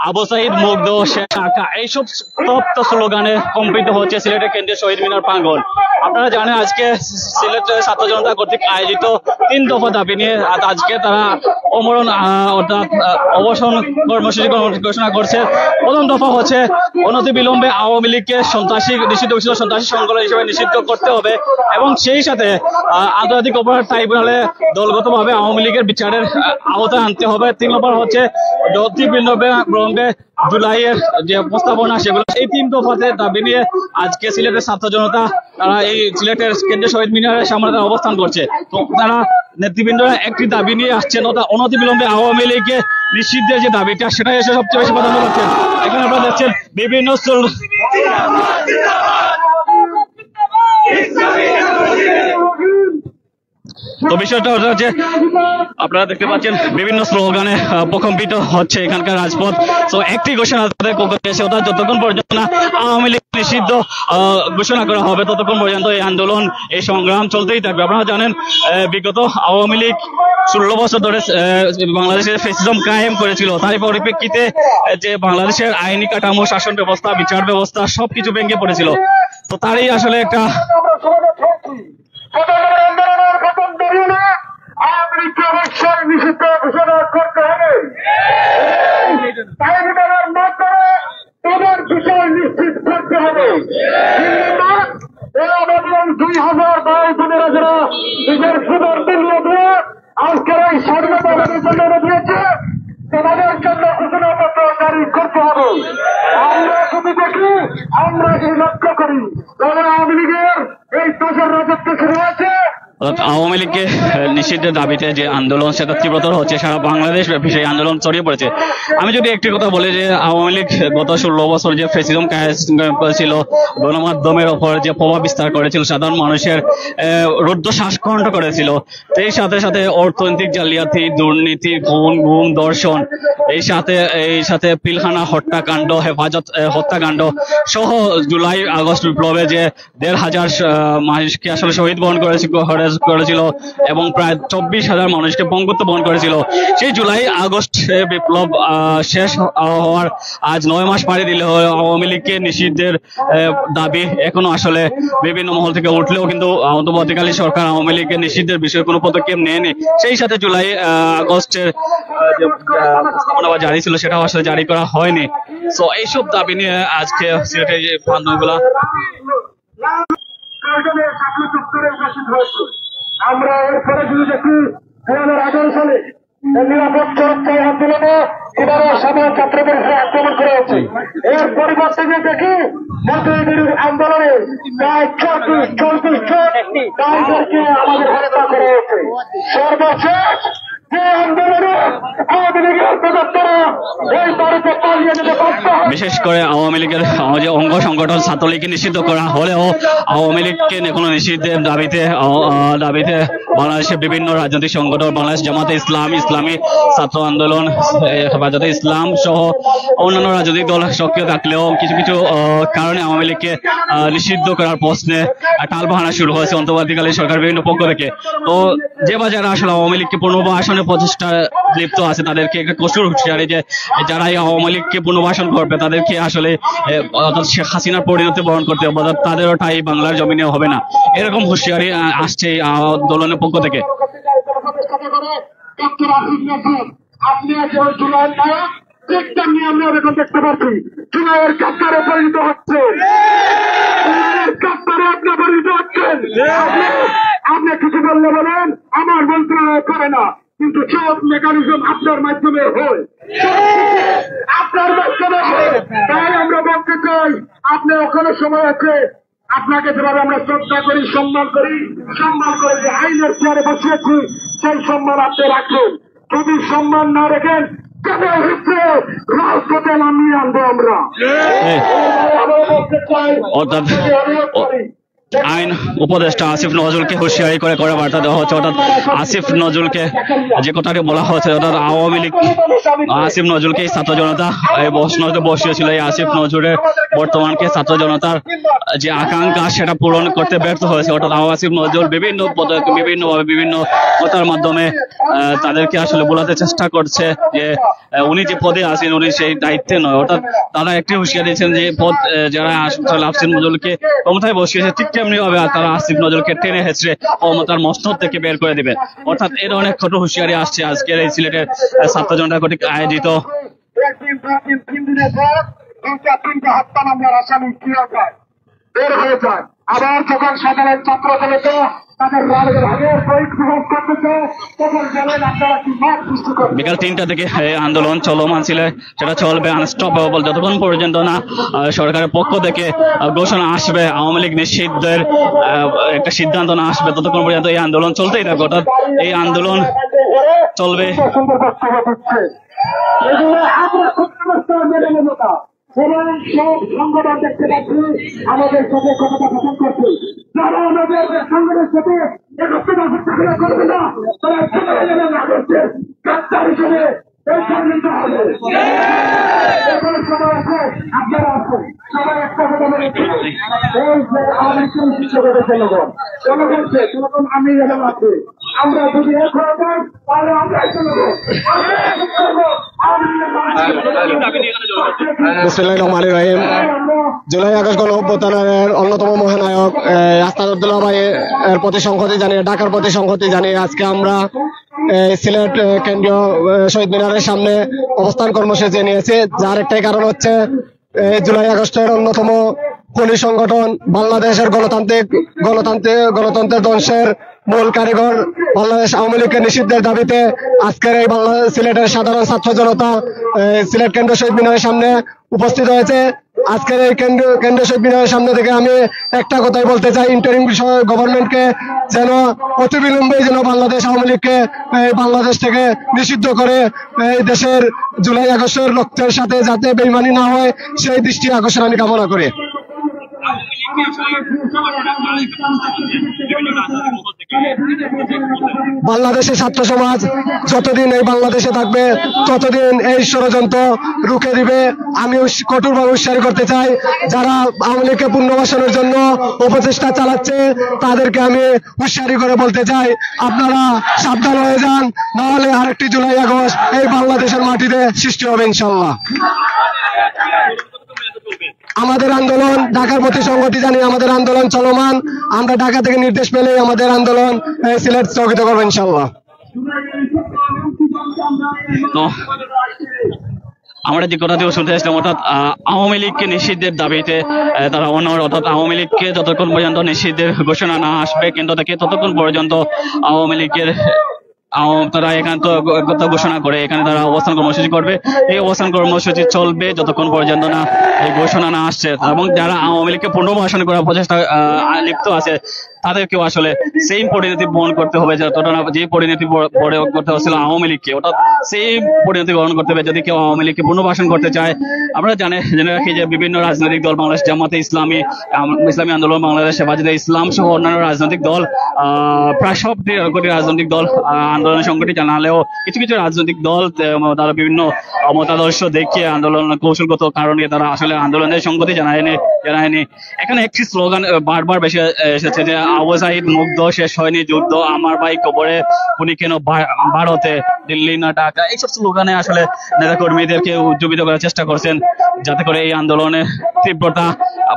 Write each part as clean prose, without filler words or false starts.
আবু সাইদ মুগ্ধ শেখ আঁকা এইসব তপ্ত স্লোগানে কম্পিত হচ্ছে সিলেটের কেন্দ্রীয় শহীদ মিনার প্রাঙ্গণ। আপনারা জানেন আজকে সিলেটের ছাত্র জনতা কর্তৃক আয়োজিত 3 দফা দাবি নিয়ে আজকে তারা অমরণ অর্থাৎ অবসান কর্মসূচি ঘোষণা করছে। প্রথম দফা হচ্ছে অনতিবিলম্বে আওয়ামী লীগকে সন্ত্রাসী নিষিদ্ধ ঘোষিত সন্ত্রাসী সংগঠন হিসেবে নিষিদ্ধ করতে হবে এবং সেই সাথে আন্তর্জাতিক অপরাধ ট্রাইব্যুনালে দলগতভাবে আওয়ামী লীগের বিচারের আওতায় আনতে হবে। 3 নম্বর হচ্ছে অনতিবিলম্বে জুলাইয়ের যে প্রস্তাবনা সেগুলো, এই 3 দফাতে দাবি নিয়ে আজকে সিলেটের ছাত্র জনতা তারা এই সিলেটের কেন্দ্রীয় শহীদ মিনারের সামনে অবস্থান করছে। তো তারা নেতৃবৃন্দরা একটি দাবি নিয়ে আসছেন, অনতিবিলম্বে আওয়ামী লীগকে নিষিদ্ধের যে দাবিটা সেটাই এসে সবচেয়ে বেশি প্রাধান্য পাচ্ছেন। এখানে আপনারা দেখছেন বিভিন্ন তো বিষয়টা হচ্ছে আপনারা দেখতে পাচ্ছেন বিভিন্ন স্লোগানে প্রকম্পিত হচ্ছে এখানকার রাজপথ। তো একটি ঘোষণা তাদের সেটা যতক্ষণ পর্যন্ত না আওয়ামী লীগ নিষিদ্ধ ঘোষণা করা হবে ততক্ষণ পর্যন্ত এই আন্দোলন এই সংগ্রাম চলতেই থাকবে। আপনারা জানেন বিগত আওয়ামী লীগ 16 বছর ধরে বাংলাদেশের ফ্যাসিজম কায়েম করেছিল। তারই পরিপ্রেক্ষিতে যে বাংলাদেশের আইনি কাঠামো, শাসন ব্যবস্থা, বিচার ব্যবস্থা সবকিছু ভেঙে পড়েছিল। তো তারই আসলে একটা নিষিদ্ধ ঘোষণা করতে হবে, তাদের বিষয় নিশ্চিত করতে হবে। 2022 যারা নিজের সুদর দিল্লি দিয়ে আজকের এই স্বাধীনতা জন্য দিয়েছে তাদের জন্য ঘোষণাপত্র জারি করতে হবে। আমরা যদি দেখি, আমরা যদি লক্ষ্য করি তাহলে আওয়ামী লীগের এই দোষের রাজত্ব শুরু হয়েছে। আওয়ামী লীগকে নিষিদ্ধের দাবিতে যে আন্দোলন সেটা তীব্রতর হচ্ছে, সারা বাংলাদেশ ব্যাপী সেই আন্দোলন ছড়িয়ে পড়েছে। আমি যদি একটি কথা বলি যে আওয়ামী লীগ গত 16 বছর যে ফ্যাসিজম কায়েম করেছিল, গণমাধ্যমের ওপর যে প্রভাব বিস্তার করেছিল, সাধারণ মানুষের রুদ্ধ শ্বাসকণ্ঠ করেছিল, এই সাথে সাথে অর্থনৈতিক জালিয়াতি, দুর্নীতি, খুন, গুম, ধর্ষণ, এই সাথে পিলখানা হত্যাকাণ্ড, হেফাজত হত্যাকাণ্ড সহ জুলাই আগস্ট বিপ্লবে যে 1,500 মানুষকে আসলে শহীদ বরণ করেছিল এবং প্রায় 24,000 মানুষকে বঙ্গত্ব বরণ করেছিল। সেই জুলাই আগস্ট বিপ্লব শেষ হওয়ার আজ 9 মাস পাড়ি দিলে আওয়ামী লীগকে নিষিদ্ধের দাবি এখনো আসলে বিভিন্ন মহল থেকে উঠলেও কিন্তু অন্তর্বর্তীকালীন সরকার আওয়ামী লীগকে নিষিদ্ধের বিষয়ে কোনো পদক্ষেপ নেয়নি। সেই সাথে জুলাই আগস্টের যে প্রস্তাবনা জারি ছিল সেটাও আসলে জারি করা হয়নি। তো এইসব দাবি নিয়ে আজকে সিলেটের যে আন্দোলনগুলো আমরা এরপরে যদি দেখি 2018 সালে নিরাপদ সুরক্ষায় আন্দোলনে এবারও সাধারণ ছাত্রদের আক্রমণ করা হচ্ছে। এর পরিবর্তে যে দেখি মন্ত্রীদের আন্দোলনে প্রায় 34 জন তাদেরকে আমাদের হত্যা করা হচ্ছে। সর্বশেষ যে আন্দোলনে আওয়ামী লীগের প্রদত্তরা এই বাড়িতে পালিয়ে যেতে পারত। বিশেষ করে আওয়ামী লীগের যে অঙ্গ সংগঠন ছাত্রলীগকে নিষিদ্ধ করা হলেও আওয়ামী লীগকে কোনো নিষিদ্ধের দাবিতে বাংলাদেশের বিভিন্ন রাজনৈতিক সংগঠন, বাংলাদেশ জামাতে ইসলাম, ইসলামী ছাত্র আন্দোলন, হেফাজতে ইসলাম সহ অন্যান্য রাজনৈতিক দল সক্রিয় থাকলেও কিছু কিছু কারণে আওয়ামী লীগকে নিষিদ্ধ করার প্রশ্নে টালবাহানা শুরু হয়েছে অন্তর্বর্তীকালীন সরকার বিভিন্ন পক্ষ থেকে। তো যে যারা আসলে আওয়ামী লীগকে পুনর্বাসনের প্রচেষ্টা লিপ্ত আছে তাদেরকে একটা কঠোর হুঁশিয়ারি যে যারা এই আওয়ামী লীগকে পুনর্বাসন করবে তাদেরকে আসলে শেখ হাসিনার পরিণতি বরণ করতে হবে, তাদেরও ঠাই বাংলার জমিনে হবে না, এরকম হুঁশিয়ারি আসছে আন্দোলনের পক্ষ থেকে। আপনি জুলাই নায়ক আমরা এখন দেখতে পাচ্ছি জুলাইয়ের কাপ্তারে পরিণত হচ্ছে, আপনি পরিণত হচ্ছেন। আপনি কিছু বললে বলেন আমার মন্ত্রণালয় করে না, কিন্তু সব মেকানিজম আপনার মাধ্যমে হয়, আপনার মাধ্যমে হয়। তাই আমরা বলতে চাই আপনি ওখানে সময় আছে, আপনাকে যেভাবে আমরা শ্রদ্ধা করি, সম্মান করে যে আইনের চেয়ারে বসিয়েছি সেই সম্মান আপনি রাখবেন। যদি সম্মান না রেখেন রাজপথে নামিয়ে আনবো আমরা। আইন উপদেষ্টা আসিফ নজরুলকে হুঁশিয়ারি করে করে বার্তা দেওয়া হচ্ছে। অর্থাৎ আসিফ নজরুলকে যে কথাটি বলা হচ্ছে, অর্থাৎ আওয়ামী লীগ আসিফ নজরুলকে ছাত্র জনতা এই প্রশ্নতে বসিয়েছিল। এই আসিফ নজরুলের বর্তমানকে ছাত্র জনতার যে আকাঙ্ক্ষা সেটা পূরণ করতে ব্যর্থ হয়েছে। অর্থাৎ আসিফ নজরুল বিভিন্নভাবে বিভিন্ন কথার মাধ্যমে তাদেরকে আসলে বোঝাতে চেষ্টা করছে যে উনি যে পদে আছেন উনি সেই দায়িত্বে নয়। অর্থাৎ তারা একটি হুঁশিয়ারি দিয়েছেন যে পদ যারা আসিফ নজরুলকে ক্ষমতায় বসিয়েছে ঠিক তেমনি ভাবে তারা আসিফ নজরুলকে টেনে হেঁচড়ে ক্ষমতার মসনদ থেকে বের করে দিবে। অর্থাৎ এর অনেক ছোট হুঁশিয়ারি আসছে আজকের এই সিলেটের ছাত্র জনতা কর্তৃক আয়োজিত হত্যা মামলার আসামি বের হয়ে যায়। আবার যখন সাধারণ ছাত্র দলকে তাদের ভাগের শহীদ করতেছে তখন জানেন আপনারা কি মাঠ সৃষ্টি করবেন। বিকাল 3টা থেকে আন্দোলন চলমান ছিল, সেটা চলবে আনস্টপেবল যতক্ষণ পর্যন্ত না সরকারের পক্ষ থেকে ঘোষণা আসবে, আওয়ামী লীগ নিষিদ্ধের একটা সিদ্ধান্ত না আসবে ততক্ষণ পর্যন্ত এই আন্দোলন চলতেই থাকবে। অর্থাৎ এই আন্দোলন চলবে। সব সংগঠন দেখতে পাচ্ছি আমাদের সাথে ক্ষমতা শাসন করছে, যারা আমাদের সংগঠনের সাথে করবে না তারা হিসেবে আপনারা আছেন সবাই একটা কথা বলে জনগণকে জনগণ আমি যেমন আছে আমরা যদি এক হয়ে যাই তাহলে আমরা জুলাই আগস্ট গণ অভ্যুত্থানের অন্যতম মহানায়ক আস্তাদুল্লাহ ভাই এর প্রতি সংহতি জানিয়ে, ঢাকার প্রতি সংহতি জানিয়ে আজকে আমরা সিলেট কেন্দ্রীয় শহীদ মিনারের সামনে অবস্থান কর্মসূচি নিয়েছি। যার একটাই কারণ হচ্ছে জুলাই আগস্টের অন্যতম পুলিশ সংগঠন বাংলাদেশের গণতন্ত্রের ধ্বংসের মূল কারিগর বাংলাদেশ আওয়ামী লীগের নিষিদ্ধের দাবিতে আজকের এই সিলেটের সাধারণ ছাত্র জনতা সিলেট কেন্দ্রীয় শহীদ মিনারের সামনে উপস্থিত হয়েছে। আজকের এই কেন্দ্রীয় শহীদ মিনারের সামনে থেকে আমি একটা কথাই বলতে চাই, ইন্টারিম গভর্নমেন্টকে যেন অতিবিলম্বে যেন বাংলাদেশ আওয়ামী লীগকে বাংলাদেশ থেকে নিষিদ্ধ করে এই দেশের জুলাই আগস্টের রক্তের সাথে যাতে বেইমানি না হয় সেই দৃষ্টি আকর্ষণ আমি কামনা করি। বাংলাদেশের ছাত্র সমাজ যতদিন এই বাংলাদেশে থাকবে ততদিন এই ষড়যন্ত্র রুখে দিবে। আমি কঠোরভাবে হুঁশিয়ারি করতে চাই, যারা আওয়ামী লীগকে পুনর্বাসনের জন্য উপচেষ্টা চালাচ্ছে তাদেরকে আমি হুঁশিয়ারি করে বলতে চাই, আপনারা সাবধান হয়ে যান, নাহলে আরেকটি জুলাই আগস্ট এই বাংলাদেশের মাটিতে সৃষ্টি হবে ইনশাল্লাহ। আমাদের আন্দোলন ঢাকার প্রতি সংগতি জানিয়ে আমাদের আন্দোলন চলমান। আমরা ঢাকা থেকে নির্দেশ পেলেই আমাদের আন্দোলন সিলেট স্থগিত করবো ইনশাল্লাহ। আমরা যে কথাটি শুনতে আসলাম, অর্থাৎ আওয়ামী লীগকে নিষিদ্ধের দাবিতে তারা অনড়। অর্থাৎ আওয়ামী লীগকে যতক্ষণ পর্যন্ত নিষিদ্ধের ঘোষণা না আসবে কেন্দ্র থেকে ততক্ষণ পর্যন্ত আওয়ামী লীগের তারা এখানে তো ঘোষণা করে এখানে তারা অবস্থান কর্মসূচি করবে। এই অবস্থান কর্মসূচি চলবে যতক্ষণ পর্যন্ত না এই ঘোষণা না আসছে, এবং যারা আওয়ামী লীগকে পুনর্বাসন করার প্রচেষ্টা লিপ্ত আছে তাদেরকেও আসলে সেম পরিণতি বহন করতে হবে, যে পরিণতি করতে হচ্ছিল আওয়ামী লীগকে, অর্থাৎ সেই পরিণতি গ্রহণ করতে হবে যদি কেউ আওয়ামী লীগকে পুনর্বাসন করতে চায়। আমরা জেনে রাখি যে বিভিন্ন রাজনৈতিক দল, বাংলাদেশ জামাতে ইসলামী, ইসলামী আন্দোলন বাংলাদেশ, হেফাজতে ইসলাম সহ অন্যান্য রাজনৈতিক দল, প্রায় সব রাজনৈতিক দল আন্দোলন সংগঠন জানালেও কিছু কিছু রাজনৈতিক দল তারা বিভিন্ন মতাদর্শ দেখিয়ে আন্দোলন কৌশলগত কারণে তারা আসলে আন্দোলনের সংগতি জানায়নি। এখানে একটি স্লোগান বারবার বেশি এসেছে যে আবু সাঈদ মুগ্ধ, শেষ হয়নি যুদ্ধ, আমার ভাই কবরে, উনি কেন ভারতে, দিল্লি না ঢাকা, এইসব স্লোগানে আসলে নেতা কর্মীদেরকে উজ্জীবিত করার চেষ্টা করছেন যাতে করে এই আন্দোলনের তীব্রতা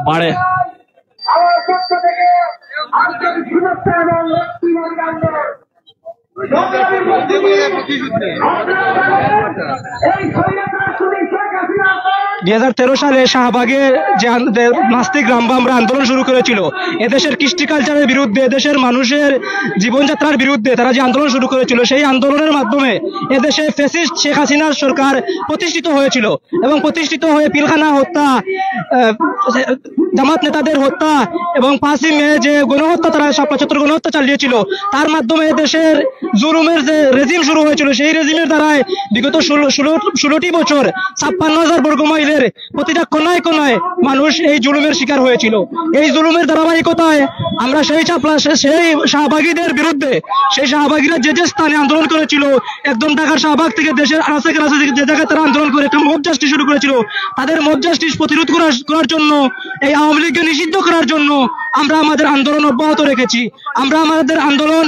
বাড়ে। দুই 2013 সালে শাহবাগে যে নাস্তিক রামবামরা আন্দোলন শুরু করেছিল এদেশের কৃষ্টি কালচারের বিরুদ্ধে, এদেশের মানুষের জীবনযাত্রার বিরুদ্ধে তারা যে আন্দোলন শুরু করেছিল, সেই আন্দোলনের মাধ্যমে এদেশে ফ্যাসিস্ট শেখ হাসিনার সরকার প্রতিষ্ঠিত হয়েছিল এবং প্রতিষ্ঠিত হয়ে পিলখানা হত্যা, জামাত নেতাদের হত্যা এবং 5ই মে যে গণহত্যা তারা 75 গণহত্যা চালিয়েছিল, তার মাধ্যমে দেশের জুলুমের যে রেজিম শুরু হয়েছিল, সেই রেজিমের দ্বারাই বিগত 16টি বছর 56,000 বর্গ মাইলের প্রতিটা কোনায় কোনায় মানুষ এই জুলুমের শিকার হয়েছিল। এই জুলুমের ধারাবাহিকতায় আমরা সেই শাহবাগীদের বিরুদ্ধে, সেই শাহবাগীরা যে যে স্থানে আন্দোলন করেছিল, একদম ঢাকার শাহবাগ থেকে দেশের আনাচে কানাচে যে জায়গায় তারা আন্দোলন করে একটা মব জাস্টিস শুরু করেছিল, তাদের মব জাস্টিস প্রতিরোধ করার জন্য, এই আওয়ামী লীগকে নিষিদ্ধ করার জন্য আমরা আমাদের আন্দোলন অব্যাহত রেখেছি। আমরা আমাদের আন্দোলন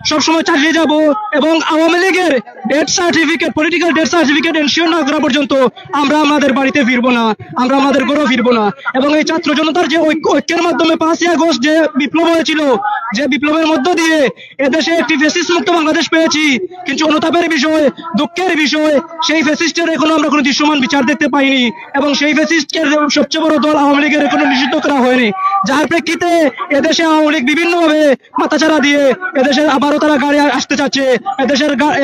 সবসময় চালিয়ে যাব এবং আওয়ামী লীগের death certificate, political death certificate ensure না করা পর্যন্ত আমরা আমাদের বাড়িতে ফিরবো না, আমরা আমাদের ঘরে ফিরবো না। এবং এই ছাত্র জনতার যে ঐক্যের মাধ্যমে 5ই আগস্ট যে বিপ্লব হয়েছিল, যে বিপ্লবের মধ্য দিয়ে এদেশে একটি ফ্যাসিস্ট মুক্ত বাংলাদেশ পেয়েছি, কিন্তু অনুতাপের বিষয়, দুঃখের বিষয়, সেই ফ্যাসিস্টের এখনো আমরা কোনো দৃশ্যমান বিচার দেখতে পাইনি এবং সেই ফ্যাসিস্টকে সবচেয়ে বড় দল আওয়ামী লীগের এখনো নিষিদ্ধ করা হয়নি, যার প্রেক্ষিতে এদেশে আওয়ামী লীগ বিভিন্নভাবে মাথাচাড়া দিয়ে এদেশের আবারও তারা গাড়ি আসতে চাচ্ছে,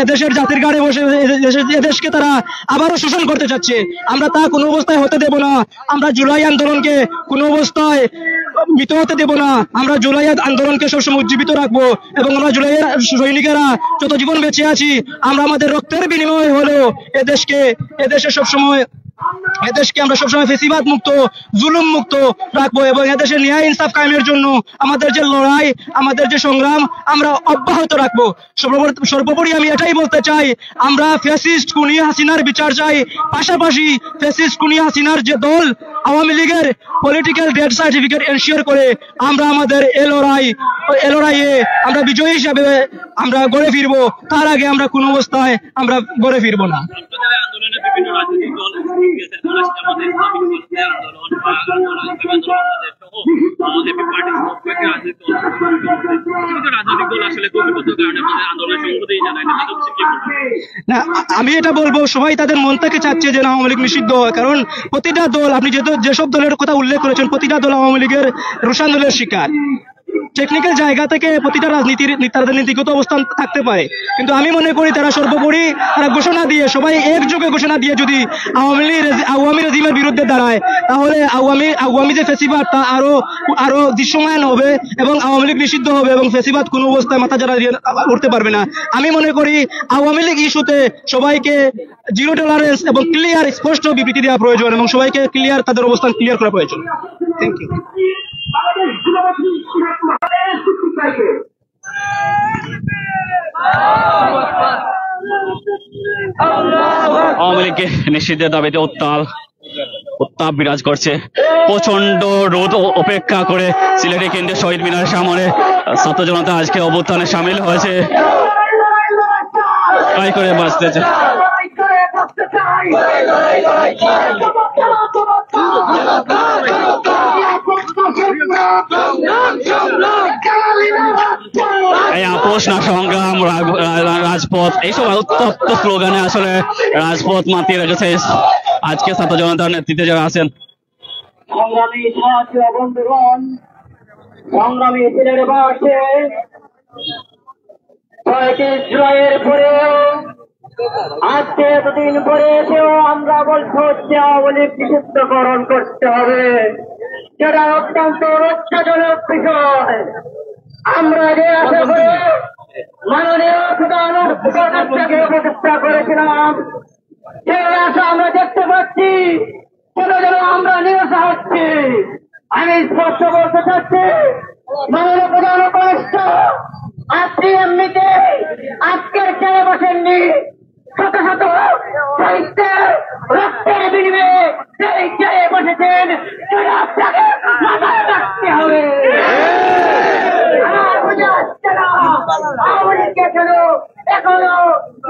এদেশের জাতির গাড়ি বসে এদেশকে তারা আবারও শোষণ করতে চাচ্ছে। আমরা তা কোনো অবস্থায় হতে দেব না। আমরা জুলাই আন্দোলনকে কোনো অবস্থায় মৃত হতে দেব না। আমরা জুলাই আন্দোলনকে সবসময় উজ্জীবিত রাখবো এবং আমরা জুলাইয়ের সৈনিকেরা যত জীবন বেঁচে আছি, আমরা আমাদের রক্তের বিনিময় হলেও এদেশকে আমরা সবসময় ফেসিবাদ মুক্ত, জুলুম মুক্ত রাখবো এবং এদেশের ন্যায় ইনসাফ কায়েমের জন্য আমাদের যে লড়াই, আমাদের যে সংগ্রাম আমরা অব্যাহত রাখবো। সর্বোপরি আমি এটাই বলতে চাই, আমরা ফ্যাসিস্ট খুনি হাসিনার বিচার চাই, পাশাপাশি ফ্যাসিস্ট খুনি হাসিনার যে দল আওয়ামী লীগের পলিটিক্যাল ডেথ সার্টিফিকেট এনশিওর করে আমরা আমাদের এ লড়াইয়ে আমরা বিজয়ী হিসাবে আমরা গড়ে ফিরবো। তার আগে আমরা কোনো অবস্থায় আমরা গড়ে ফিরবো না। না, আমি এটা বলবো, সবাই তাদের মন থেকে চাচ্ছে যে আওয়ামী লীগ নিষিদ্ধ হয়, কারণ প্রতিটা দল, আপনি যেসব দলের কথা উল্লেখ করেছেন, প্রতিটা দল আওয়ামী লীগের রোষানলের শিকার। টেকনিক্যাল জায়গা থেকে প্রতিটা তাদের নীতিগত অবস্থান থাকতে পারে, কিন্তু আমি মনে করি তারা সর্বোপরি তারা ঘোষণা দিয়ে, সবাই একযোগে ঘোষণা দিয়ে যদি আওয়ামী রেজিমের বিরুদ্ধে দাঁড়ায়, তাহলে আওয়ামী যে ফেসিবাদ তা আরো দৃশ্যমান হবে এবং আওয়ামী লীগ নিষিদ্ধ হবে এবং ফেসিবাদ কোনো অবস্থায় মাথা চাড়া দিয়ে উঠতে পারবে না। আমি মনে করি আওয়ামী লীগ ইস্যুতে সবাইকে জিরো টলারেন্স এবং ক্লিয়ার স্পষ্ট বিবৃতি দেওয়া প্রয়োজন এবং সবাইকে ক্লিয়ার তাদের অবস্থান ক্লিয়ার করা প্রয়োজন। Thank you. আওয়ামী লীগকে নিষিদ্ধের দাবিতে উত্তাপ বিরাজ করছে। প্রচন্ড রোদ উপেক্ষা করে সিলেটে কেন্দ্রীয় শহীদ মিনারের সামনে ছাত্র জনতা আজকে অভ্যুত্থানে সামিল হয়েছে। ট্রাই করে বাঁচতেছে। এই আপোষ না সংগ্রাম, রাজপথ, এইসব উত্তপ্ত স্লোগানে আসলে রাজপথ মাতিয়ে রেখেছে আজকে ছাত্র জনতার নেতৃত্বে যারা আছেন। সংগ্রামী সাথী বন্ধুগণ, সংগ্রামী সিলেটবাসী, 6 জুলাইয়ের পরেও আজকে এতদিন পরে এসেও আমরা বলতে হচ্ছে আওয়ামী লীগ নিষিদ্ধকরণ করতে হবে। সেটা অত্যন্ত লজ্জাজনক বিষয়। আমরা যে আশা করে মাননীয় প্রধান উপদেষ্টাকে প্রতিষ্ঠা করেছিলাম, সেই আশা আমরা দেখতে পাচ্ছি যেন আমরা নিরাশা হচ্ছি। আমি স্পষ্ট বলতে চাচ্ছি, মাননীয় প্রধান উপদেষ্টা আপনি এমনিতে আজকের চেয়ে বসেননি, শত শত সাহিত্যের রক্তের বিনিময়ে সেই চেয়ে বসেছেন, সেটা আপনাকে মাথায় রাখতে হবে। আমার বোঝা যাচ্ছে না আওয়ামী লীগকে কেন এখনো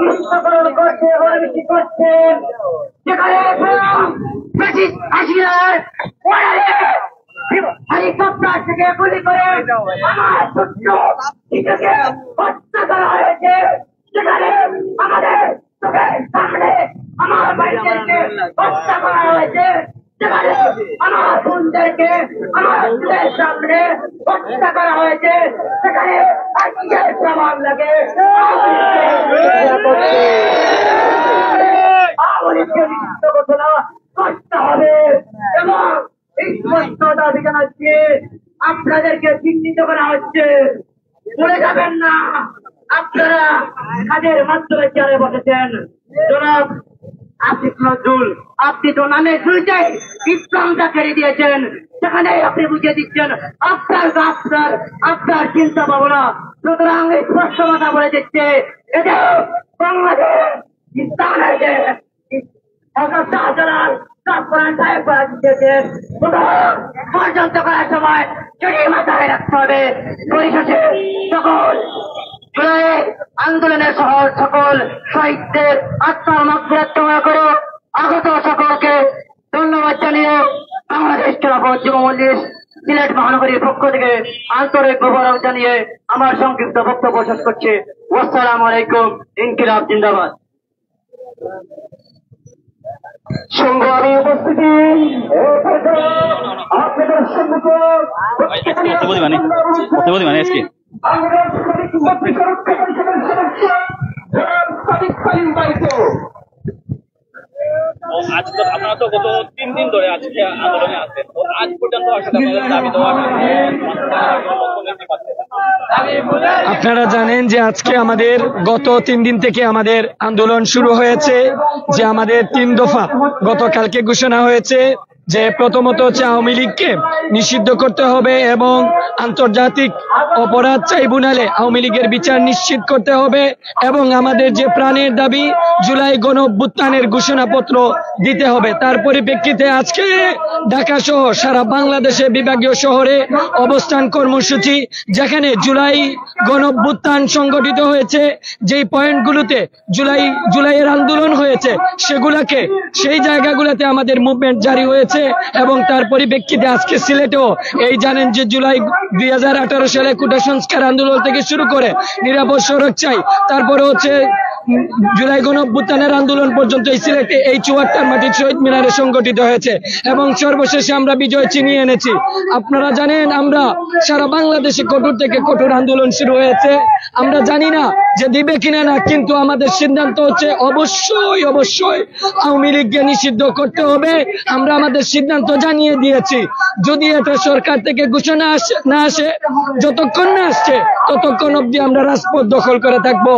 নিষিদ্ধকরণ করছে, বেশি করছেন, যেখানে হেলিকপ্টার থেকে গুলি করে আমার ছোট্ট শিশুকে হত্যা করা হয়েছে, সেখানে আমাদের চোখের সামনে আমার ভাইদেরকে হত্যা করা হয়েছে, সেখানে আমার বোনদেরকে আমার চোখের সামনে হত্যা করা হয়েছে, সেখানে আজকের প্রমাণ লাগে আওয়ামী লীগকে নিষিদ্ধ ঘোষণা করতে হবে এবং স্পষ্ট আপনাদেরকে চিহ্নিত করা হচ্ছে, ভুলে যাবেন না আপনারা কাজের মাধ্যমে চেয়ারে বসেছেন। জনাব আসিফ নজরুল, আপনি তো নামে শুরুতেই ইসলামটা ছেড়ে দিয়েছেন, সেখানে আপনি বুঝিয়ে দিচ্ছেন আপনার চিন্তা ভাবনা। সুতরাং স্পষ্ট কথা বলে দিচ্ছে, এটা বাংলাদেশ ইসলামের যে পর্যন্ত করার সময় যদি মাথায় রাখতে হবে। পরিশেষে সকল আন্দোলনের সকল শহীদদের আত্মার মাগফিরাত কামনা করে আগত সকলকে ধন্যবাদ জানিয়ে বাংলাদেশ খেলাফত যুব মজলিস সিলেট মহানগরীর পক্ষ থেকে আন্তরিক মোবারক জানিয়ে আমার সংক্ষিপ্ত বক্তব্য শেষ করছি। আসসালামু আলাইকুম। ইনকিলাব জিন্দাবাদ। সংগ্রামী উপস্থিতি, আপনাদের সম্মুখে আপনারা তো গত 3 দিন ধরে আজকে আন্দোলনে আছেন, তো আজ পর্যন্ত আসলে আপনাদের দাবি দেওয়া আপনারা জানেন যে আজকে আমাদের গত 3 দিন থেকে আমাদের আন্দোলন শুরু হয়েছে, যে আমাদের 3 দফা গতকালকে ঘোষণা হয়েছে। যে প্রথমত হচ্ছে আওয়ামী লীগকে নিষিদ্ধ করতে হবে এবং আন্তর্জাতিক অপরাধ ট্রাইব্যুনালে আওয়ামী লীগের বিচার নিশ্চিত করতে হবে এবং আমাদের যে প্রাণের দাবি জুলাই গণঅভ্যুত্থানের ঘোষণাপত্র দিতে হবে। তার পরিপ্রেক্ষিতে আজকে ঢাকা সহ সারা বাংলাদেশে বিভাগীয় শহরে অবস্থান কর্মসূচি, যেখানে জুলাই গণঅভ্যুত্থান সংগঠিত হয়েছে, যেই পয়েন্টগুলোতে জুলাইয়ের আন্দোলন হয়েছে সেগুলাকে সেই জায়গাগুলোতে আমাদের মুভমেন্ট জারি হয়েছে। এবং তার পরিপ্রেক্ষিতে আজকে সিলেটেও এই জানেন যে জুলাই 2018 সালে কোটা সংস্কার আন্দোলন থেকে শুরু করে নিরাপদ সড়ক চাই, তারপরে হচ্ছে জুলাই গণঅভ্যুত্থানের আন্দোলন পর্যন্ত এই সিলেটে এই 74 মাটির শহীদ মিনারে সংগঠিত হয়েছে এবং সর্বশেষে আমরা বিজয় ছিনিয়ে এনেছি। আপনারা জানেন আমরা সারা বাংলাদেশে কঠোর থেকে কঠোর আন্দোলন শুরু হয়েছে, আমরা জানি না যে দিবে কিনা না, কিন্তু আমাদের সিদ্ধান্ত হচ্ছে অবশ্যই আওয়ামী লীগকে নিষিদ্ধ করতে হবে। আমরা আমাদের সিদ্ধান্ত জানিয়ে দিয়েছি, যদি এটা সরকার থেকে ঘোষণা না আসে, যতক্ষণ না আসছে ততক্ষণ অবধি আমরা রাজপথ দখল করে থাকবো।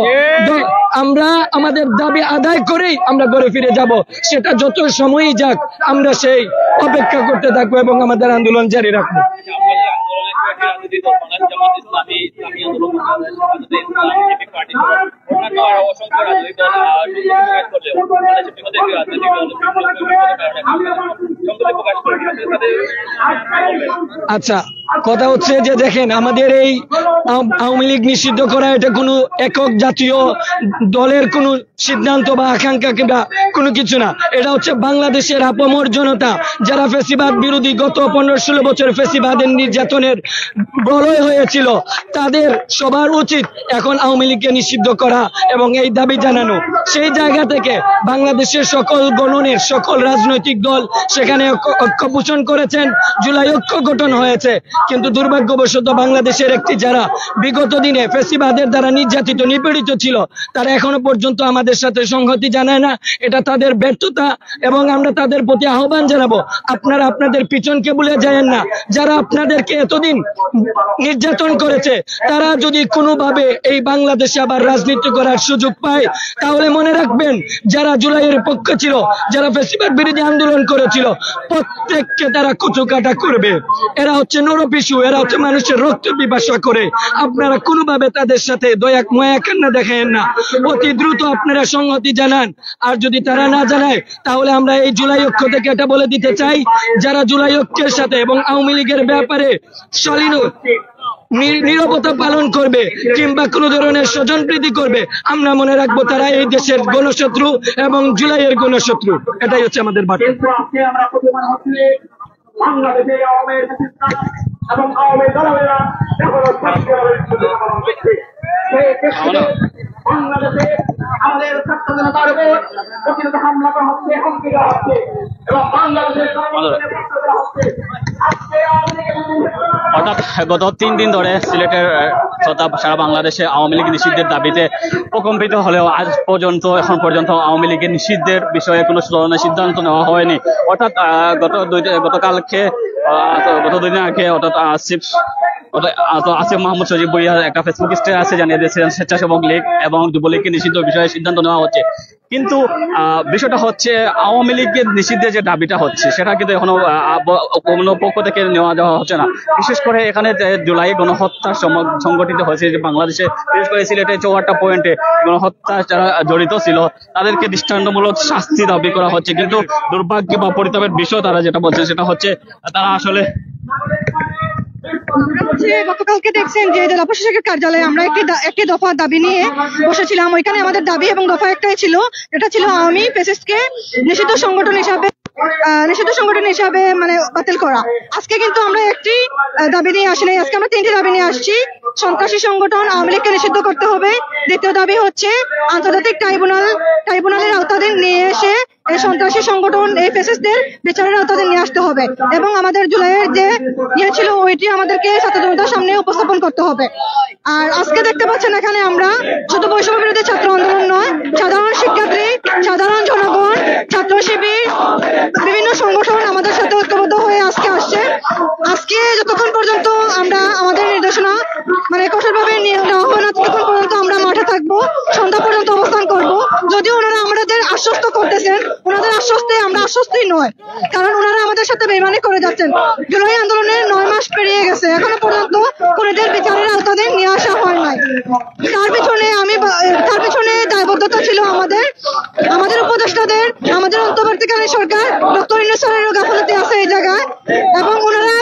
আমরা আমাদের দাবি আদায় করেই আমরা ঘরে ফিরে যাব, সেটা যত সময়ই যাক আমরা সেই অপেক্ষা করতে থাকবো এবং আমাদের আন্দোলন জারি রাখবো। আচ্ছা, কথা হচ্ছে যে দেখেন আমাদের এই আওয়ামী লীগ নিষিদ্ধ করা এটা কোনো একক জাতীয় দলের কোনো সিদ্ধান্ত বা আকাঙ্ক্ষা কিংবা কোনো কিছু না, এটা হচ্ছে বাংলাদেশের আপামর জনতা যারা ফ্যাসিবাদ বিরোধী গত 15-16 বছর ফ্যাসিবাদের নির্যাতনের বলয় হয়েছিল, তাদের সবার উচিত এখন আওয়ামী লীগকে নিষিদ্ধ করা এবং এই দাবি জানানো। সেই জায়গা থেকে বাংলাদেশের সকল গণনের সকল রাজনৈতিক দল সেখানে ঐক্য পোষণ করেছেন, জুলাই ঐক্য গঠন হয়েছে। কিন্তু দুর্ভাগ্যবশত বাংলাদেশের একটি যারা বিগত দিনে ফ্যাসিবাদের দ্বারা নির্যাতিত নিপীড়িত ছিল, তারা এখনো পর্যন্ত আমাদের সাথে সংহতি জানায় না, এটা তাদের ব্যর্থতা এবং আমরা তাদের প্রতি আহ্বান জানাবো, আপনারা আপনাদের পিছনকে ভুলে যায়েন না। যারা আপনাদেরকে এতদিন নির্যাতন করেছে তারা যদি কোনোভাবে এই বাংলাদেশে আবার রাজনীতি করার সুযোগ পায়, তাহলে মনে রাখবেন যারা জুলাইয়ের পক্ষে ছিল, যারা ফ্যাসিবাদ বিরোধী আন্দোলন করেছিল, প্রত্যেককে তারা কুচুকাটা করবে। এরা হচ্ছে নরপিসু, এরা হচ্ছে মানুষের রক্ত পিপাসা করে। আপনারা কোনোভাবে তাদের সাথে দয়া মায়া কান্না দেখায়েন না, অতি দ্রুত আপনারা সংহতি জানান। আর যদি তারা না জানায় তাহলে আমরা এই জুলাই ঐক্য থেকে এটা বলে দিতে চাই, যারা জুলাই ঐক্যের সাথে এবং আওয়ামী লীগের ব্যাপারে নীরবতা পালন করবে কিংবা কোন ধরনের স্বজনপ্রীতি করবে, আমরা মনে রাখবো তারা এই দেশের গণশত্রু এবং জুলাইয়ের গণশত্রু। এটাই হচ্ছে আমাদের বার্তা। বাংলাদেশে এবং আওয়ামী দলেরা বাংলাদেশে আমাদের ছাত্র জনতার উপর প্রতিরোধ হামলা করা হচ্ছে, হুমকি দেওয়া হচ্ছে এবং বাংলাদেশের অর্থাৎ গত 3 দিন ধরে সিলেটের তথা সারা বাংলাদেশে আওয়ামী লীগ নিষিদ্ধের দাবিতে প্রকম্পিত হলেও আজ পর্যন্ত এখন পর্যন্ত আওয়ামী লীগের নিষিদ্ধের বিষয়ে কোনো ধরনের সিদ্ধান্ত নেওয়া হয়নি। অর্থাৎ গত 2 দিন আগে অর্থাৎ আসিফ আছে মোহাম্মদ সজিব ভুঁইয়া একটা ফেসবুক স্ট্যাটাসে জানিয়ে দিয়েছিলেন স্বেচ্ছাসেবক লীগ এবং যুবলীগকে নিষিদ্ধ বিষয়ে সিদ্ধান্ত নেওয়া হচ্ছে। কিন্তু বিষয়টা হচ্ছে আওয়ামী লীগের নিষিদ্ধের যে দাবিটা হচ্ছে সেটা কিন্তু এখনো কোনো পক্ষ থেকে নেওয়া দেওয়া হচ্ছে না। বিশেষ করে এখানে জুলাই গণহত্যা সংগঠিত হয়েছে যে বাংলাদেশে, বিশেষ করে সিলেটে ৪টা পয়েন্টে গণহত্যা যারা জড়িত ছিল তাদেরকে দৃষ্টান্তমূলক শাস্তি দাবি করা হচ্ছে। কিন্তু দুর্ভাগ্য বা পরিতাপের বিষয় তারা যেটা বলছে সেটা হচ্ছে তারা আসলে গতকালকে দেখছেন যে জেলা প্রশাসকের কার্যালয়ে আমরা একটি দফা দাবি নিয়ে বসেছিলাম। ওইখানে আমাদের দাবি এবং দফা একটাই ছিল, এটা ছিল আওয়ামী ফ্যাসিস্টকে নিষিদ্ধ সংগঠন হিসাবে মানে বাতিল করা। আজকে কিন্তু আমরা একটি দাবি নিয়ে আসি নাই, আজকে আমরা 3টি দাবি নিয়ে আসছি। সন্ত্রাসী সংগঠন আওয়ামী লীগকে নিষিদ্ধ করতে হবে। দ্বিতীয় দাবি হচ্ছে আন্তর্জাতিক ট্রাইব্যুনালের আওতাধীন নিয়ে এসে এই সন্ত্রাসী সংগঠন এই ফ্যাসিস্টদের বিচারের আওতাধীন নিয়ে আসতে হবে এবং আমাদের জুলাইয়ের যে ছিল ওইটি আমাদেরকে ছাত্র জনতার সামনে উপস্থাপন করতে হবে। আর আজকে দেখতে পাচ্ছেন এখানে আমরা শুধু বৈষম্য বিরোধী ছাত্র আন্দোলন নয়, সাধারণ শিক্ষার্থী, সাধারণ জনগণ, ছাত্র শিবির, বিভিন্ন সংগঠন আমাদের সাথে ঐক্যবদ্ধ হয়ে আজকে আসছে। আজকে যতক্ষণ পর্যন্ত আমরা আমাদের নির্দেশনা মানে কঠোরভাবে নেওয়া হয় না ততক্ষণ পর্যন্ত আমরা মাঠে থাকবো, সন্ধ্যা পর্যন্ত অবস্থান করব। যদিও ওনারা আমাদের আশ্বস্ত করতেছেন, ওনাদের আশ্বস্তে আমরা আশ্বস্তই নয়, কারণ ওনারা আমাদের সাথে বেইমানি করে যাচ্ছেন। জুলাই আন্দোলনের 9 মাস পেরিয়ে গেছে, এখনো পর্যন্ত কোনদের বিচারের আওতাধীন নিয়ে আসা হয় নাই। তার পিছনে দায়বদ্ধতা ছিল আমাদের উপদেষ্টাদের, আমাদের অন্তর্বর্তীকালীন সরকার ডক্টর ইউনূস স্যারেরও গাফিলতি আছে এই জায়গায়, এবং ওনারা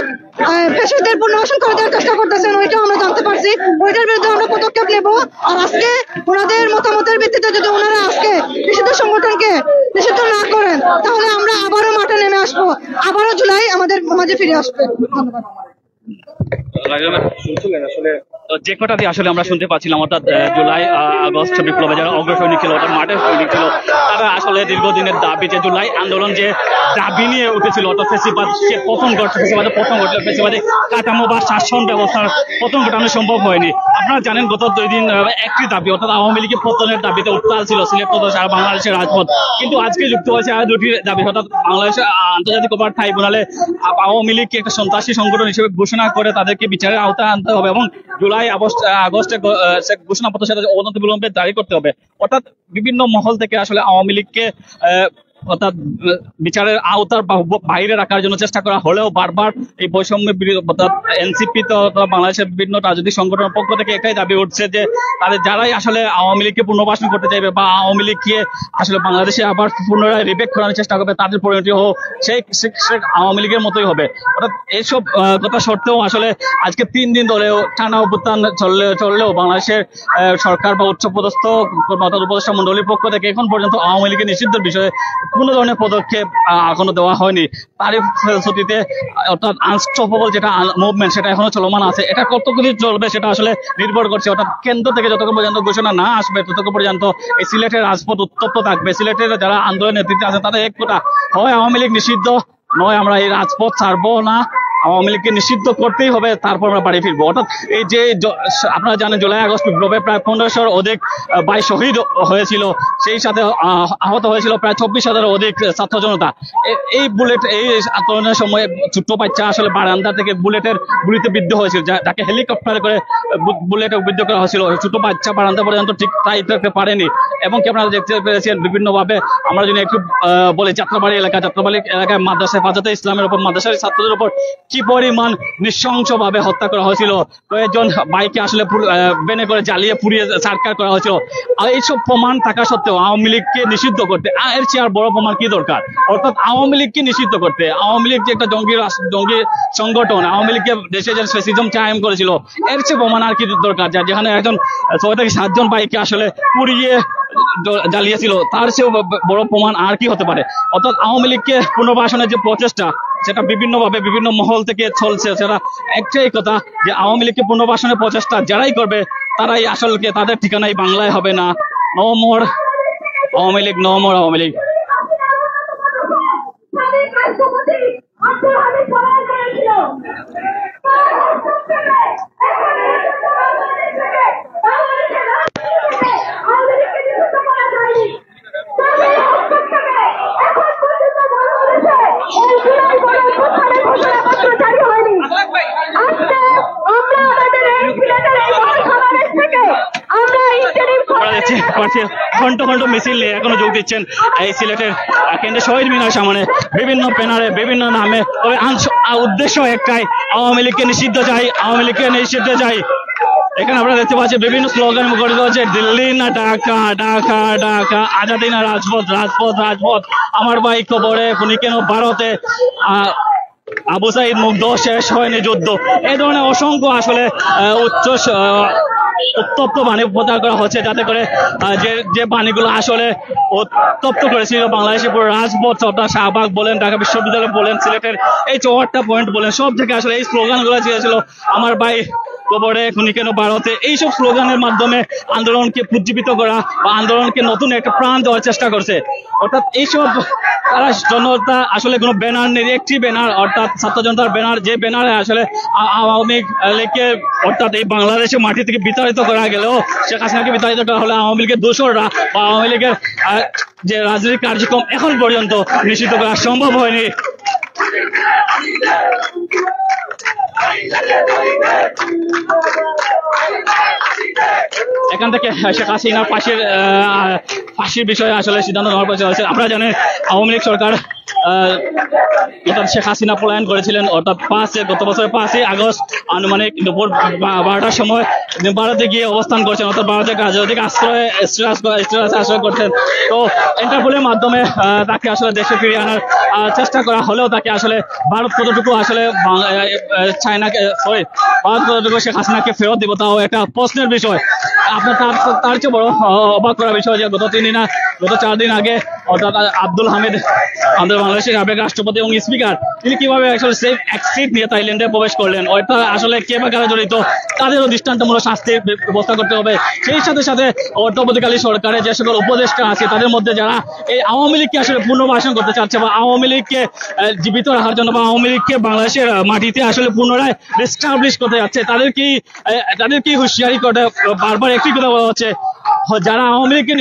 ফ্যাসিস্টদের পুনর্বাসন করে দেওয়ার চেষ্টা করতেছেন। ওইটাও আমরা জানতে পারছি, ওইটার বিরুদ্ধে আমরা পদক্ষেপ নেব। আর আজকে ওনাদের মতামতের ভিত্তিতে যদি ওনারা আজকে নিষিদ্ধ সংগঠনকে নিষিদ্ধ না করেন তাহলে আমরা আবারও মাঠে নেমে আসবো, আবারও জুলাই আমাদের মাঝে ফিরে আসবে। ধন্যবাদ। যে কটা দিয়ে আসলে আমরা শুনতে পাচ্ছিলাম, অর্থাৎ জুলাই আগস্ট বিপ্লবে যারা অগ্রসৈনিক ছিল, অর্থাৎ মাঠের সৈনিক ছিল, তারা আসলে দীর্ঘদিনের দাবি যে জুলাই আন্দোলন যে দাবি নিয়ে উঠেছিল, অর্থাৎ ফ্যাসিবাদ সে পতন ঘটছে, ফ্যাসিবাদের পতন ঘটলে ফ্যাসিবাদী কাঠামো বা শাসন ব্যবস্থার পতন ঘটানো সম্ভব হয়নি। আপনারা জানেন গত 2 দিন একটি দাবি, অর্থাৎ আওয়ামী লীগের পতনের দাবিতে উত্তাল ছিল সিলেট প্রদেশ আর বাংলাদেশের রাজপথ। কিন্তু আজকে যুক্ত হয়েছে আর 2টি দাবি, অর্থাৎ বাংলাদেশের আন্তর্জাতিক অপরাধ ট্রাইব্যুনালে আওয়ামী লীগকে একটা সন্ত্রাসী সংগঠন হিসেবে ঘোষণা করে তাদেরকে বিচারের আওতায় আনতে হবে এবং জুলাই আগস্টে ঘোষণাপত্র সাথে অনতি বিলম্বে জারি করতে হবে। অর্থাৎ বিভিন্ন মহল থেকে আসলে আওয়ামী লীগকে অর্থাৎ বিচারের আওতার বাইরে রাখার জন্য চেষ্টা করা হলেও বারবার এই বৈষম্য অর্থাৎ এনসিপি তো বাংলাদেশের বিভিন্ন রাজনৈতিক সংগঠনের পক্ষ থেকে এটাই দাবি উঠছে যে তাদের যারাই আসলে আওয়ামী লীগকে পুনর্বাসন করতে চাইবে বা আওয়ামী লীগকে আসলে বাংলাদেশে আবার পুনরায় রিবেক করানোর চেষ্টা করবে তাদের পরিণতি হোক সেই আওয়ামী লীগের মতোই হবে। অর্থাৎ এইসব কথা সত্ত্বেও আসলে আজকে 3 দিন ধরেও টানা অভ্যুত্থান চললেও বাংলাদেশের সরকার বা উচ্চপদস্থ উপদেষ্টা মন্ডলীর পক্ষ থেকে এখন পর্যন্ত আওয়ামী লীগের নিষিদ্ধের বিষয়ে কোন ধরনের পদক্ষেপ এখনো দেওয়া হয়নি। তারই ফলশ্রুতিতে অর্থাৎ আনস্টপেবল যেটা মুভমেন্ট সেটা এখনো চলমান আছে। এটা কতক্ষণ চলবে সেটা আসলে নির্ভর করছে, অর্থাৎ কেন্দ্র থেকে যতক্ষণ পর্যন্ত ঘোষণা না আসবে ততক্ষণ পর্যন্ত এই সিলেটের রাজপথ উত্তপ্ত থাকবে। সিলেটের যারা আন্দোলনের নেতৃত্বে আছে তাদের এক কথা, হয় আওয়ামী লীগ নিষিদ্ধ, নয় আমরা এই রাজপথ ছাড়বো না, আওয়ামী লীগকে নিষিদ্ধ করতেই হবে, তারপর আমরা বাড়ি ফিরবো। অর্থাৎ এই যে আপনারা জানেন জুলাই আগস্ট বিপ্লবে প্রায় 1500-এর অধিক ভাই শহীদ হয়েছিল, সেই সাথে আহত হয়েছিল প্রায় 24,000-এর অধিক ছাত্র জনতা। এই আন্দোলনের সময় ছোট্ট বাচ্চা আসলে বারান্দা থেকে গুলিতে বিদ্ধ হয়েছিল, যাকে হেলিকপ্টারে করে বুলেটে বিদ্ধ করা হয়েছিল। ছোট বাচ্চা বারান্দা পর্যন্ত ঠিক তাই থাকতে পারেনি। এবং কি আপনারা দেখতে পেরেছেন বিভিন্ন ভাবে, আমরা যদি একটু বলি যাত্রাবাড়ি এলাকায় মাদ্রাসা হেফাজতে ইসলামের উপর মাদ্রাসার ছাত্রদের উপর কি পরিমাণ নৃশংস ভাবে হত্যা করা হয়েছিল, কয়েকজন বাইকে আসলে বেনে করে জ্বালিয়ে পুড়িয়ে ছাড়কার করা হয়েছিল। আর এইসব প্রমাণ থাকা সত্ত্বেও আওয়ামী লীগকে নিষিদ্ধ করতে এর চেয়ে আর বড় প্রমাণ কি দরকার? অর্থাৎ আওয়ামী লীগকে নিষিদ্ধ করতে, আওয়ামী লীগ যে একটা জঙ্গি সংগঠন, আওয়ামী লীগকে দেশে যে ফ্যাসিজম কায়েম করেছিল, এর চেয়ে প্রমাণ আর কি দরকার? যেখানে একজন 6 থেকে 7 জন বাইকে আসলে পুড়িয়ে জ্বালিয়েছিল, তার চেয়েও বড় প্রমাণ আর কি হতে পারে? অর্থাৎ আওয়ামী লীগকে পুনর্বাসনের যে প্রচেষ্টা সেটা বিভিন্নভাবে বিভিন্ন মহল থেকে চলছে। সেটা একটাই কথা যে আওয়ামী লীগকে পুনর্বাসনের প্রচেষ্টা যারাই করবে তারাই আসলে তাদের ঠিকানাই বাংলায় হবে না। No more Awami League, no more Awami League. আমরা প্রার্থী ঘন্টা ঘন্টা মিছিল নিয়ে এখনো যোগ দিচ্ছেন এই সিলেটের কেন্দ্রীয় শহীদ মিনার সামনে বিভিন্ন ব্যানারে বিভিন্ন নামে। তবে উদ্দেশ্য একটাই, আওয়ামী লীগকে নিষিদ্ধ চাই, আওয়ামী লীগকে নিষিদ্ধ চাই। এখানে আমরা দেখতে পাচ্ছি বিভিন্ন স্লোগান মুখরিত হচ্ছে, দিল্লি না ঢাকা, ঢাকা ঢাকা, আজাদি না রাজপথ, রাজপথ রাজপথ, আমার ভাই কবরে, খুনি কেন ভারতে, আবু সাইদ মুগ্ধ, শেষ হয়নি যুদ্ধ। এই ধরনের অসংখ্য আসলে উত্তপ্ত বাণী প্রচার করা হচ্ছে, যাতে করে যে বাণীগুলো আসলে উত্তপ্ত করেছিল বাংলাদেশের পুরো রাজপথ, শাহবাগ বলেন, ঢাকা বিশ্ববিদ্যালয় বলেন, সিলেটের এই 4টা পয়েন্ট বলেন, সব থেকে আসলে এই স্লোগানগুলো ছিল আমার ভাই কবরে, খুনি কেন ভারতে। এইসব স্লোগানের মাধ্যমে আন্দোলনকে পুজ্জীবিত করা বা আন্দোলনকে নতুন একটা প্রাণ দেওয়ার চেষ্টা করছে। অর্থাৎ এইসব তারা জনতা আসলে কোনো ব্যানার নেই, একটি ব্যানার অর্থাৎ ছাত্র জনতার ব্যানার, যে ব্যানারে আসলে আওয়ামী লীগকে অর্থাৎ এই বাংলাদেশের মাটি থেকে বিতাড়িত করা গেলেও, শেখ হাসিনাকে বিতাড়িত করা হলে আওয়ামী লীগের দোসররা বা আওয়ামী লীগের যে রাজনৈতিক কার্যক্রম এখন পর্যন্ত নিষিদ্ধ করা সম্ভব হয়নি। এখান থেকে শেখ হাসিনার ফাঁসির বিষয়ে আসলে সিদ্ধান্ত নেওয়ার পর চলছে। আপনারা জানেন আওয়ামী লীগ সরকার অর্থাৎ শেখ হাসিনা পলায়ন করেছিলেন অর্থাৎ গত বছরের 5 আগস্ট আনুমানিক দুপুর 12টার সময় ভারতে গিয়ে অবস্থান করছেন, অর্থাৎ ভারতে রাজনৈতিক আশ্রয় করছেন। তো ইন্টারপোলের মাধ্যমে তাকে আসলে দেশে ফিরিয়ে আনার চেষ্টা করা হলেও তাকে আসলে ভারত কতটুকু আসলে ভারত কতটুকু শেখ হাসিনাকে ফেরত দিব, তাও একটা প্রশ্নের বিষয়। আপনার তার চেয়ে বড় অবাক করার বিষয় যে গত 4 দিন আগে অর্থাৎ আব্দুল হামিদ আমাদের বাংলাদেশের সাবেক রাষ্ট্রপতি এবং স্পিকার, তিনি কিভাবে আসলে সেফ এক্সিট নিয়ে থাইল্যান্ডে প্রবেশ করলেন, অর্থাৎ আসলে কে বা কারা জড়িত তাদেরও দৃষ্টান্তমূলক শাস্তির ব্যবস্থা করতে হবে। সেই সাথে সাথে অন্তর্বর্তীকালীন সরকারের যে সকল উপদেষ্টা আছে তাদের মধ্যে যারা এই আওয়ামী লীগকে আসলে পুনর্বাসন করতে চাচ্ছে বা আওয়ামী লীগকে জীবিত রাখার জন্য বা আওয়ামী লীগকে বাংলাদেশের মাটিতে আসলে পুনরায় রিস্টাবলিশ করতে যাচ্ছে, তাদেরকে হুঁশিয়ারি করে বারবার একটি কথা বলা হচ্ছে, যারা আওয়ামী লীগকে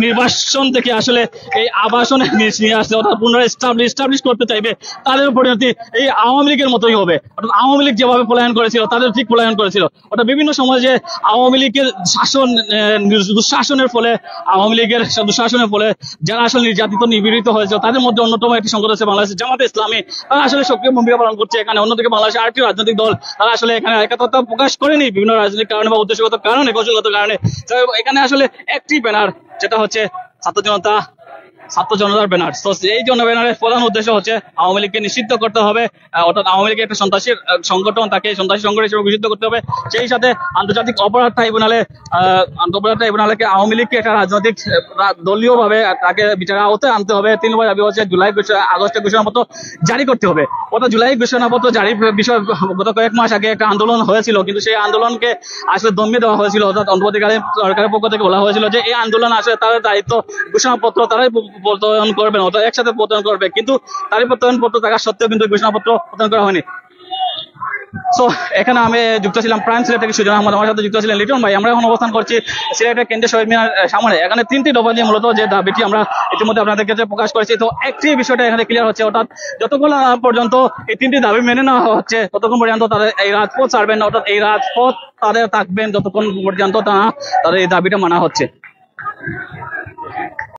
নির্বাসন থেকে আসলে এই আবাসনে নিয়ে আসছে অর্থাৎ পুনরায় এস্টাবলিশ করতে চাইবে, তাদের পরিণতি এই আওয়ামী লীগের মতোই হবে। অর্থাৎ আওয়ামী লীগ যেভাবে পলায়ন করেছিল তাদের ঠিক পলায়ন করেছিল। অর্থাৎ বিভিন্ন সময় যে আওয়ামী লীগের দুঃশাসনের ফলে যারা আসলে নির্যাতিত নিপীড়িত হয়েছে তাদের মধ্যে অন্যতম একটি সংগঠন আছে বাংলাদেশের জামাতে ইসলামী। তারা আসলে সক্রিয় ভূমিকা পালন করছে এখানে। অন্যদিকে বাংলাদেশের আরেকটি রাজনৈতিক দল তারা আসলে এখানে একাত্মতা প্রকাশ করেনি বিভিন্ন রাজনৈতিক কারণে বা উদ্দেশ্যগত কারণে, কৌশলগত কারণে। এখানে আসলে একটি ব্যানার, যেটা হচ্ছে ছাত্র জনতার ব্যানার। তো এই ব্যানারের প্রধান উদ্দেশ্য হচ্ছে আওয়ামী লীগকে নিষিদ্ধ করতে হবে, অর্থাৎ আওয়ামী লীগের একটা সন্ত্রাসী সংগঠন, তাকে সন্ত্রাসী সংগঠন হিসেবে ঘোষিত করতে হবে। সেই সাথে আন্তর্জাতিক অপরাধ ট্রাইব্যুনালে আওয়ামী লীগকে একটা রাজনৈতিক দলীয় ভাবে তাকে বিচারের আওতায় আনতে হবে। 3 নম্বর দাবি হচ্ছে আগস্টের ঘোষণাপত্র জারি করতে হবে। অর্থাৎ জুলাই ঘোষণাপত্র জারির বিষয়ে গত কয়েক মাস আগে একটা আন্দোলন হয়েছিল, কিন্তু সেই আন্দোলনকে আসলে দমিয়ে দেওয়া হয়েছিল। অর্থাৎ অন্তর্বর্তীকালীন সরকারের পক্ষ থেকে বলা হয়েছিল যে এই আন্দোলন আসলে তাদের দায়িত্ব, ঘোষণাপত্র তারাই প্রত্যয়ন করবেন, অর্থাৎ একসাথে প্রত্যয়ন করবে, কিন্তু তারই প্রত্যয়নপত্র থাকা সত্ত্বেও কিন্তু ঘোষণাপত্র প্রত্যয়ন করা হয়নি। সো এখানে আমি যুক্ত ছিলাম প্রাইম সিলেট থেকে সুজন আহমদ, আমার সাথে যুক্ত ছিলেন লিটন ভাই। আমরা এখন অবস্থান করছি সিলেটের কেন্দ্রীয় শহীদ মিনার সামনে। এখানে 3টি দফা নিয়ে মূলত যে দাবিটি আমরা ইতিমধ্যে আপনাদের কাছে প্রকাশ করেছি। তো একটি বিষয়টা এখানে ক্লিয়ার হচ্ছে, অর্থাৎ যতক্ষণ পর্যন্ত এই 3টি দাবি মেনে নেওয়া হচ্ছে ততক্ষণ পর্যন্ত তাদের এই রাজপথ ছাড়বেন না, অর্থাৎ এই রাজপথ তাদের থাকবেন যতক্ষণ পর্যন্ত তাদের এই দাবিটা মানা হচ্ছে।